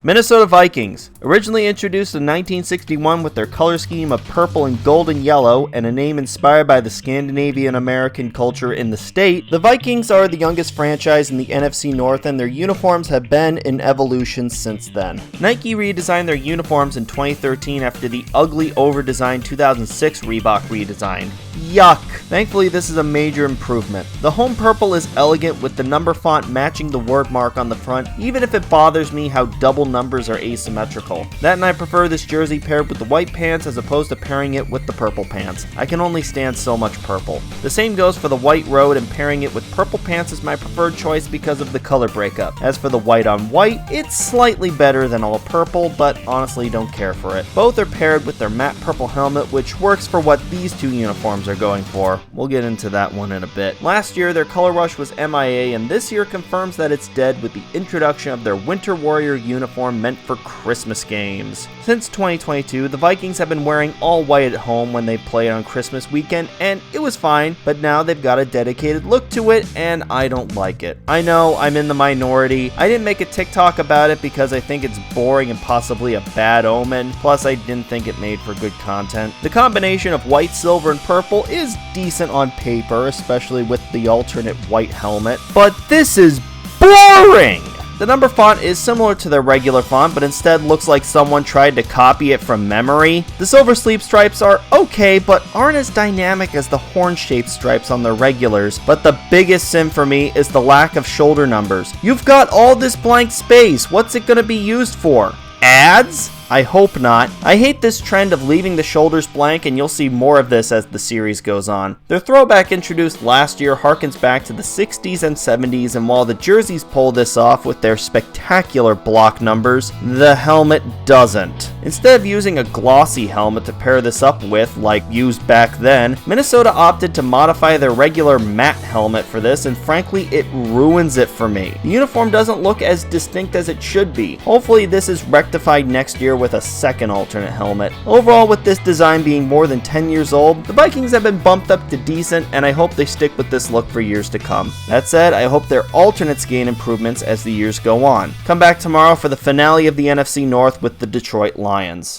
Minnesota Vikings, originally introduced in 1961 with their color scheme of purple and gold and yellow and a name inspired by the Scandinavian American culture in the state, the Vikings are the youngest franchise in the NFC North and their uniforms have been in evolution since then. Nike redesigned their uniforms in 2013 after the ugly over-designed 2006 Reebok redesign. Yuck! Thankfully, this is a major improvement. The home purple is elegant with the number font matching the word mark on the front, even if it bothers me how double numbers are asymmetrical. That and I prefer this jersey paired with the white pants as opposed to pairing it with the purple pants. I can only stand so much purple. The same goes for the white road, and pairing it with purple pants is my preferred choice because of the color breakup. As for the white on white, it's slightly better than all purple, but honestly don't care for it. Both are paired with their matte purple helmet, which works for what these two uniforms are going for. We'll get into that one in a bit. Last year, their color rush was MIA, and this year confirms that it's dead with the introduction of their Winter Warrior uniform meant for Christmas games. Since 2022, the Vikings have been wearing all white at home when they play on Christmas weekend, and it was fine, but now they've got a dedicated look to it, and I don't like it. I know, I'm in the minority. I didn't make a TikTok about it because I think it's boring and possibly a bad omen, plus I didn't think it made for good content. The combination of white, silver, and purple is decent on paper, especially with the alternate white helmet, but this is boring! The number font is similar to their regular font, but instead looks like someone tried to copy it from memory. The silver sleeve stripes are okay, but aren't as dynamic as the horn-shaped stripes on their regulars. But the biggest sin for me is the lack of shoulder numbers. You've got all this blank space. What's it gonna be used for? Ads? I hope not. I hate this trend of leaving the shoulders blank, and you'll see more of this as the series goes on. Their throwback introduced last year harkens back to the 60s and 70s, and while the jerseys pull this off with their spectacular block numbers, the helmet doesn't. Instead of using a glossy helmet to pair this up with, like used back then, Minnesota opted to modify their regular matte helmet for this, and frankly, it ruins it for me. The uniform doesn't look as distinct as it should be. Hopefully this is rectified next year with a second alternate helmet. Overall, with this design being more than 10 years old, the Vikings have been bumped up to decent, and I hope they stick with this look for years to come. That said, I hope their alternates gain improvements as the years go on. Come back tomorrow for the finale of the NFC North with the Detroit Lions.